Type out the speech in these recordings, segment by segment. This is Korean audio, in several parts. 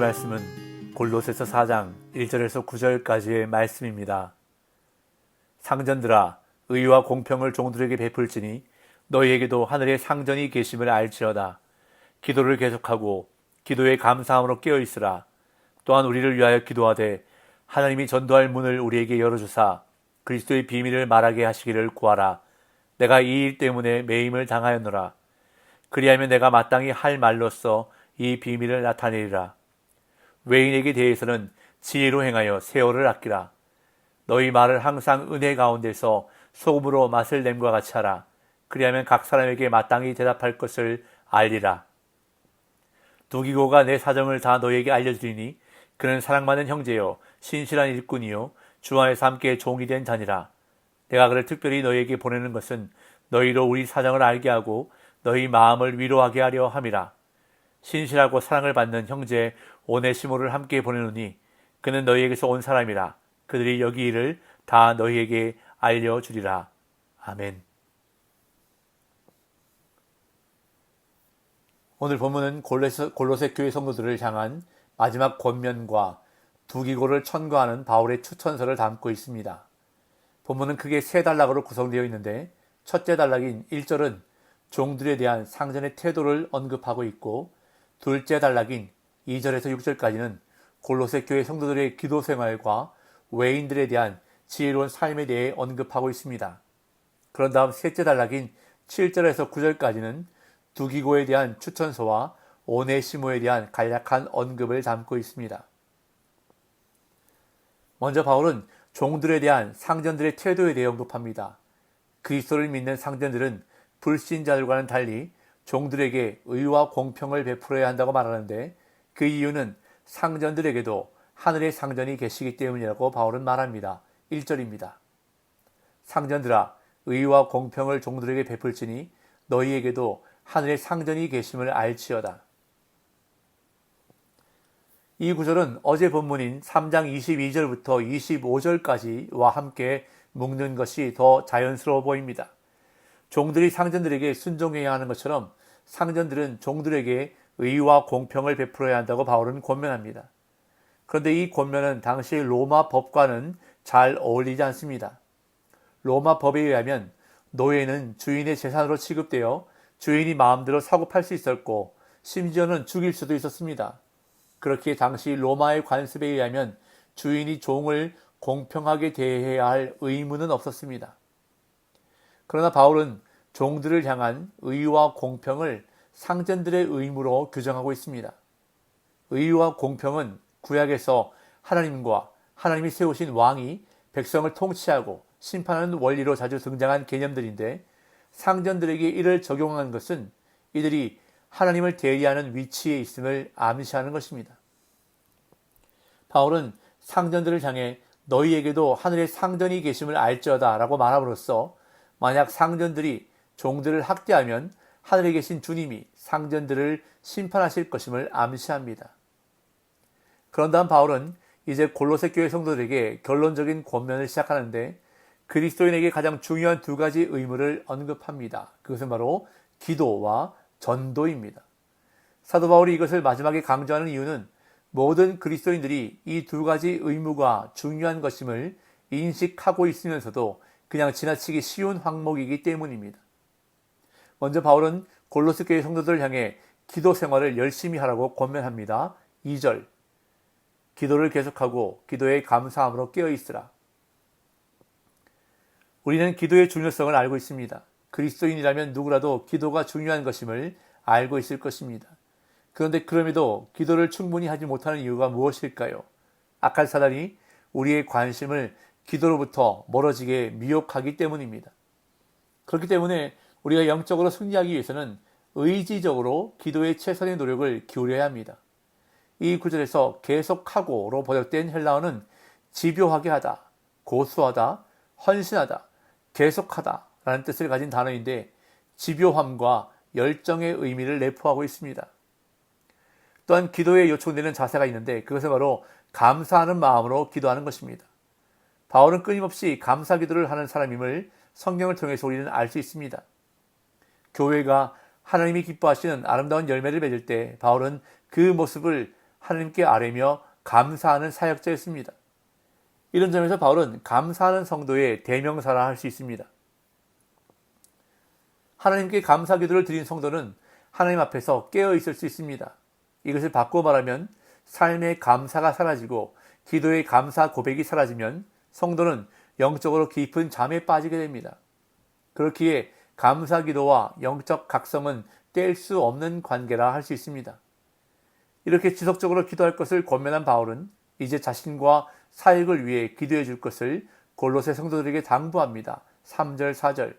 말씀은 골로새서 4장 1절에서 9절까지의 말씀입니다. 상전들아, 의와 공평을 종들에게 베풀지니 너희에게도 하늘에 상전이 계심을 알지어다. 기도를 계속하고 기도에 감사함으로 깨어있으라. 또한 우리를 위하여 기도하되 하나님이 전도할 문을 우리에게 열어주사 그리스도의 비밀을 말하게 하시기를 구하라. 내가 이 일 때문에 매임을 당하였노라. 그리하면 내가 마땅히 할 말로써 이 비밀을 나타내리라. 외인에게 대해서는 지혜로 행하여 세월을 아끼라. 너희 말을 항상 은혜 가운데서 소금으로 맛을 냄과 같이 하라. 그리하면 각 사람에게 마땅히 대답할 것을 알리라. 두기고가 내 사정을 다 너희에게 알려주리니 그는 사랑받는 형제요 신실한 일꾼이요 주 안에서 함께 종이 된 자니라. 내가 그를 특별히 너희에게 보내는 것은 너희로 우리 사정을 알게 하고 너희 마음을 위로하게 하려 함이라. 신실하고 사랑을 받는 형제 오네시모를 함께 보내노니 그는 너희에게서 온 사람이라. 그들이 여기 일을 다 너희에게 알려주리라. 아멘. 오늘 본문은 골로새 교회 성도들을 향한 마지막 권면과 두기고를 천거하는 바울의 추천서를 담고 있습니다. 본문은 크게 세 단락으로 구성되어 있는데 첫째 단락인 1절은 종들에 대한 상전의 태도를 언급하고 있고 둘째 단락인 2절에서 6절까지는 골로새 교회 성도들의 기도 생활과 외인들에 대한 지혜로운 삶에 대해 언급하고 있습니다. 그런 다음 셋째 단락인 7절에서 9절까지는 두기고에 대한 추천서와 오네시모에 대한 간략한 언급을 담고 있습니다. 먼저 바울은 종들에 대한 상전들의 태도에 대해 언급합니다. 그리스도를 믿는 상전들은 불신자들과는 달리 종들에게 의와 공평을 베풀어야 한다고 말하는데 그 이유는 상전들에게도 하늘의 상전이 계시기 때문이라고 바울은 말합니다. 1절입니다. 상전들아, 의와 공평을 종들에게 베풀지니 너희에게도 하늘의 상전이 계심을 알지어다. 이 구절은 어제 본문인 3장 22절부터 25절까지와 함께 묶는 것이 더 자연스러워 보입니다. 종들이 상전들에게 순종해야 하는 것처럼 상전들은 종들에게 의와 공평을 베풀어야 한다고 바울은 권면합니다. 그런데 이 권면은 당시 로마 법과는 잘 어울리지 않습니다. 로마 법에 의하면 노예는 주인의 재산으로 취급되어 주인이 마음대로 사고 팔 수 있었고 심지어는 죽일 수도 있었습니다. 그렇기에 당시 로마의 관습에 의하면 주인이 종을 공평하게 대해야 할 의무는 없었습니다. 그러나 바울은 종들을 향한 의와 공평을 상전들의 의무로 규정하고 있습니다. 의와 공평은 구약에서 하나님과 하나님이 세우신 왕이 백성을 통치하고 심판하는 원리로 자주 등장한 개념들인데 상전들에게 이를 적용한 것은 이들이 하나님을 대리하는 위치에 있음을 암시하는 것입니다. 바울은 상전들을 향해 너희에게도 하늘의 상전이 계심을 알지어다 라고 말함으로써 만약 상전들이 종들을 학대하면 하늘에 계신 주님이 상전들을 심판하실 것임을 암시합니다. 그런 다음 바울은 이제 골로새 교회 성도들에게 결론적인 권면을 시작하는데 그리스도인에게 가장 중요한 두 가지 의무를 언급합니다. 그것은 바로 기도와 전도입니다. 사도 바울이 이것을 마지막에 강조하는 이유는 모든 그리스도인들이 이 두 가지 의무가 중요한 것임을 인식하고 있으면서도 그냥 지나치기 쉬운 항목이기 때문입니다. 먼저 바울은 골로새 교회 성도들을 향해 기도 생활을 열심히 하라고 권면합니다. 2절, 기도를 계속하고 기도에 감사함으로 깨어있으라. 우리는 기도의 중요성을 알고 있습니다. 그리스도인이라면 누구라도 기도가 중요한 것임을 알고 있을 것입니다. 그런데 그럼에도 기도를 충분히 하지 못하는 이유가 무엇일까요? 악한 사단이 우리의 관심을 기도로부터 멀어지게 미혹하기 때문입니다. 그렇기 때문에 우리가 영적으로 승리하기 위해서는 의지적으로 기도에 최선의 노력을 기울여야 합니다. 이 구절에서 계속하고로 번역된 헬라어는 집요하게 하다, 고수하다, 헌신하다, 계속하다 라는 뜻을 가진 단어인데 집요함과 열정의 의미를 내포하고 있습니다. 또한 기도에 요청되는 자세가 있는데 그것은 바로 감사하는 마음으로 기도하는 것입니다. 바울은 끊임없이 감사 기도를 하는 사람임을 성경을 통해서 우리는 알 수 있습니다. 교회가 하나님이 기뻐하시는 아름다운 열매를 맺을 때 바울은 그 모습을 하나님께 아뢰며 감사하는 사역자였습니다. 이런 점에서 바울은 감사하는 성도의 대명사라 할 수 있습니다. 하나님께 감사 기도를 드린 성도는 하나님 앞에서 깨어 있을 수 있습니다. 이것을 바꾸어 말하면 삶의 감사가 사라지고 기도의 감사 고백이 사라지면 성도는 영적으로 깊은 잠에 빠지게 됩니다. 그렇기에 감사 기도와 영적 각성은 뗄 수 없는 관계라 할 수 있습니다. 이렇게 지속적으로 기도할 것을 권면한 바울은 이제 자신과 사역을 위해 기도해 줄 것을 골로새 성도들에게 당부합니다. 3절 4절.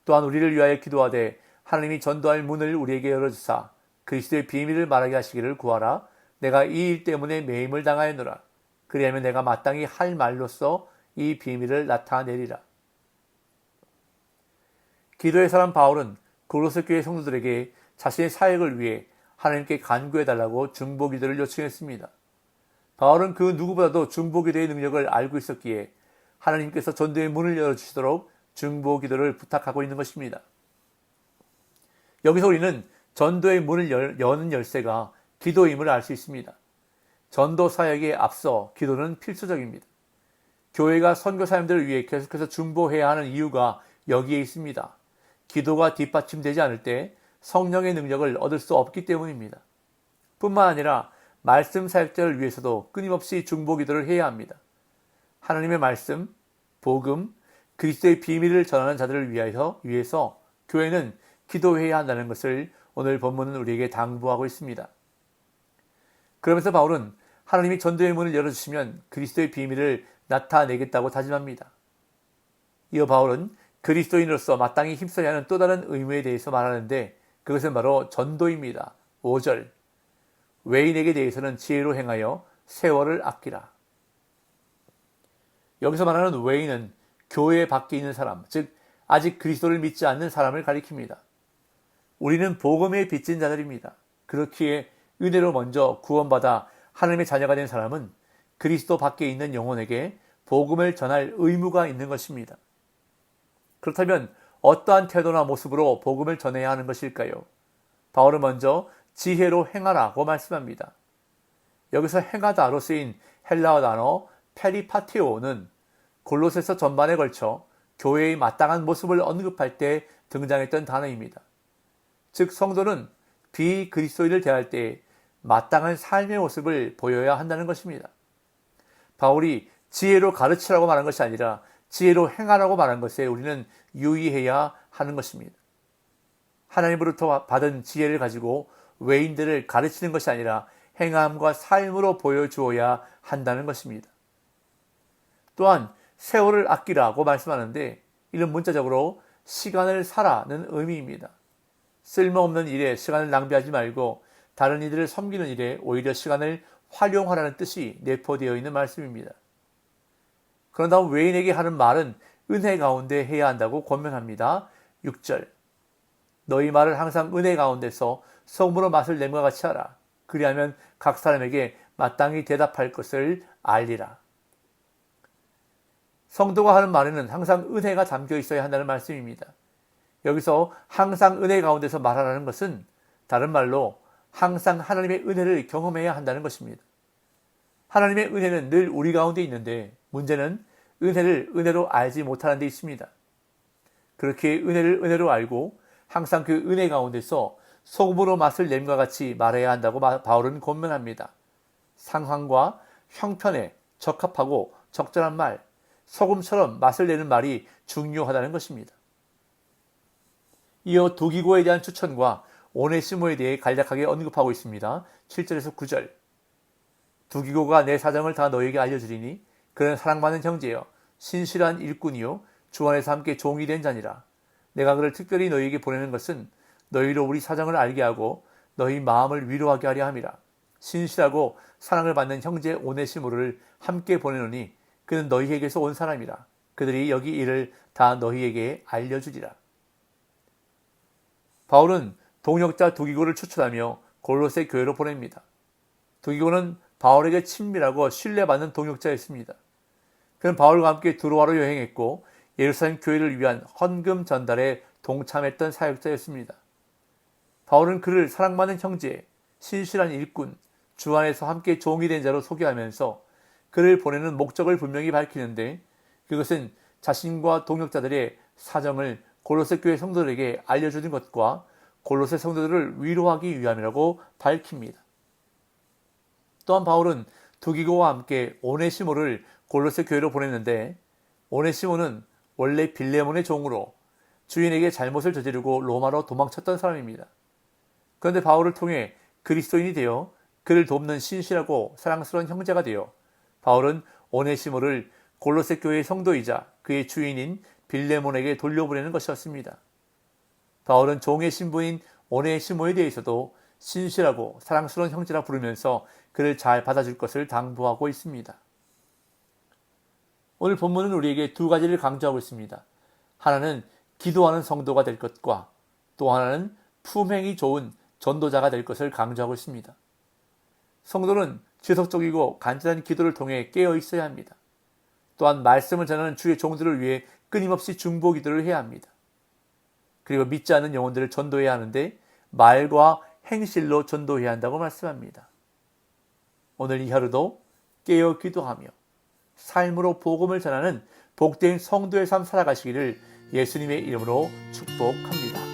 또한 우리를 위하여 기도하되 하나님이 전도할 문을 우리에게 열어주사 그리스도의 비밀을 말하게 하시기를 구하라. 내가 이 일 때문에 매임을 당하였노라. 그리하면 내가 마땅히 할 말로써 이 비밀을 나타내리라. 기도의 사람 바울은 골로새 교회 성도들에게 자신의 사역을 위해 하나님께 간구해달라고 중보기도를 요청했습니다. 바울은 그 누구보다도 중보기도의 능력을 알고 있었기에 하나님께서 전도의 문을 열어주시도록 중보기도를 부탁하고 있는 것입니다. 여기서 우리는 전도의 문을 여는 열쇠가 기도임을 알 수 있습니다. 전도 사역에 앞서 기도는 필수적입니다. 교회가 선교 사람들을 위해 계속해서 중보해야 하는 이유가 여기에 있습니다. 기도가 뒷받침되지 않을 때 성령의 능력을 얻을 수 없기 때문입니다. 뿐만 아니라 말씀 사역자를 위해서도 끊임없이 중보기도를 해야 합니다. 하나님의 말씀, 복음, 그리스도의 비밀을 전하는 자들을 위해서 교회는 기도해야 한다는 것을 오늘 본문은 우리에게 당부하고 있습니다. 그러면서 바울은 하나님이 전도의 문을 열어주시면 그리스도의 비밀을 나타내겠다고 다짐합니다. 이어 바울은 그리스도인으로서 마땅히 힘써야 하는 또 다른 의무에 대해서 말하는데 그것은 바로 전도입니다. 5절. 외인에게 대해서는 지혜로 행하여 세월을 아끼라. 여기서 말하는 외인은 교회 밖에 있는 사람, 즉 아직 그리스도를 믿지 않는 사람을 가리킵니다. 우리는 복음에 빚진 자들입니다. 그렇기에 은혜로 먼저 구원받아 하나님의 자녀가 된 사람은 그리스도 밖에 있는 영혼에게 복음을 전할 의무가 있는 것입니다. 그렇다면 어떠한 태도나 모습으로 복음을 전해야 하는 것일까요? 바울은 먼저 지혜로 행하라고 말씀합니다. 여기서 행하다로 쓰인 헬라어 단어 페리파테오는 골로새서 전반에 걸쳐 교회의 마땅한 모습을 언급할 때 등장했던 단어입니다. 즉 성도는 비그리스도인을 대할 때 마땅한 삶의 모습을 보여야 한다는 것입니다. 바울이 지혜로 가르치라고 말한 것이 아니라 지혜로 행하라고 말한 것에 우리는 유의해야 하는 것입니다. 하나님으로부터 받은 지혜를 가지고 외인들을 가르치는 것이 아니라 행함과 삶으로 보여주어야 한다는 것입니다. 또한 세월을 아끼라고 말씀하는데 이는 문자적으로 시간을 사라는 의미입니다. 쓸모없는 일에 시간을 낭비하지 말고 다른 이들을 섬기는 일에 오히려 시간을 활용하라는 뜻이 내포되어 있는 말씀입니다. 그런 다음 외인에게 하는 말은 은혜 가운데 해야 한다고 권면합니다. 6절. 너희 말을 항상 은혜 가운데서 성으로 맛을 냄과 같이 하라. 그리하면 각 사람에게 마땅히 대답할 것을 알리라. 성도가 하는 말에는 항상 은혜가 담겨 있어야 한다는 말씀입니다. 여기서 항상 은혜 가운데서 말하라는 것은 다른 말로 항상 하나님의 은혜를 경험해야 한다는 것입니다. 하나님의 은혜는 늘 우리 가운데 있는데 문제는 은혜를 은혜로 알지 못하는 데 있습니다. 그렇게 은혜를 은혜로 알고 항상 그 은혜 가운데서 소금으로 맛을 냄과 같이 말해야 한다고 바울은 권면합니다. 상황과 형편에 적합하고 적절한 말, 소금처럼 맛을 내는 말이 중요하다는 것입니다. 이어 두기고에 대한 추천과 오네시모에 대해 간략하게 언급하고 있습니다. 7절에서 9절. 두기고가 내 사정을 다 너에게 알려주리니 그는 사랑받는 형제여 신실한 일꾼이요 주 안에서 함께 종이 된 자니라. 내가 그를 특별히 너희에게 보내는 것은 너희로 우리 사정을 알게 하고 너희 마음을 위로하게 하려 함이라. 신실하고 사랑을 받는 형제 오네시모를 함께 보내노니 그는 너희에게서 온 사람이라. 그들이 여기 일을 다 너희에게 알려주리라. 바울은 동역자 두기고를 추천하며 골로새 교회로 보냅니다. 두기고는 바울에게 친밀하고 신뢰받는 동역자였습니다. 그는 바울과 함께 두로아로 여행했고 예루살렘 교회를 위한 헌금 전달에 동참했던 사역자였습니다. 바울은 그를 사랑받는 형제, 신실한 일꾼, 주 안에서 함께 종이 된 자로 소개하면서 그를 보내는 목적을 분명히 밝히는데, 그것은 자신과 동역자들의 사정을 골로새 교회 성도들에게 알려주는 것과 골로새 성도들을 위로하기 위함이라고 밝힙니다. 또한 바울은 두기고와 함께 오네시모를 골로새 교회로 보냈는데, 오네시모는 원래 빌레몬의 종으로 주인에게 잘못을 저지르고 로마로 도망쳤던 사람입니다. 그런데 바울을 통해 그리스도인이 되어 그를 돕는 신실하고 사랑스러운 형제가 되어 바울은 오네시모를 골로새 교회의 성도이자 그의 주인인 빌레몬에게 돌려보내는 것이었습니다. 바울은 종의 신부인 오네시모에 대해서도 신실하고 사랑스러운 형제라 부르면서 그를 잘 받아줄 것을 당부하고 있습니다. 오늘 본문은 우리에게 두 가지를 강조하고 있습니다. 하나는 기도하는 성도가 될 것과 또 하나는 품행이 좋은 전도자가 될 것을 강조하고 있습니다. 성도는 지속적이고 간절한 기도를 통해 깨어 있어야 합니다. 또한 말씀을 전하는 주의 종들을 위해 끊임없이 중보 기도를 해야 합니다. 그리고 믿지 않는 영혼들을 전도해야 하는데 말과 행실로 전도해야 한다고 말씀합니다. 오늘 이 하루도 깨어 기도하며 삶으로 복음을 전하는 복된 성도의 삶 살아가시기를 예수님의 이름으로 축복합니다.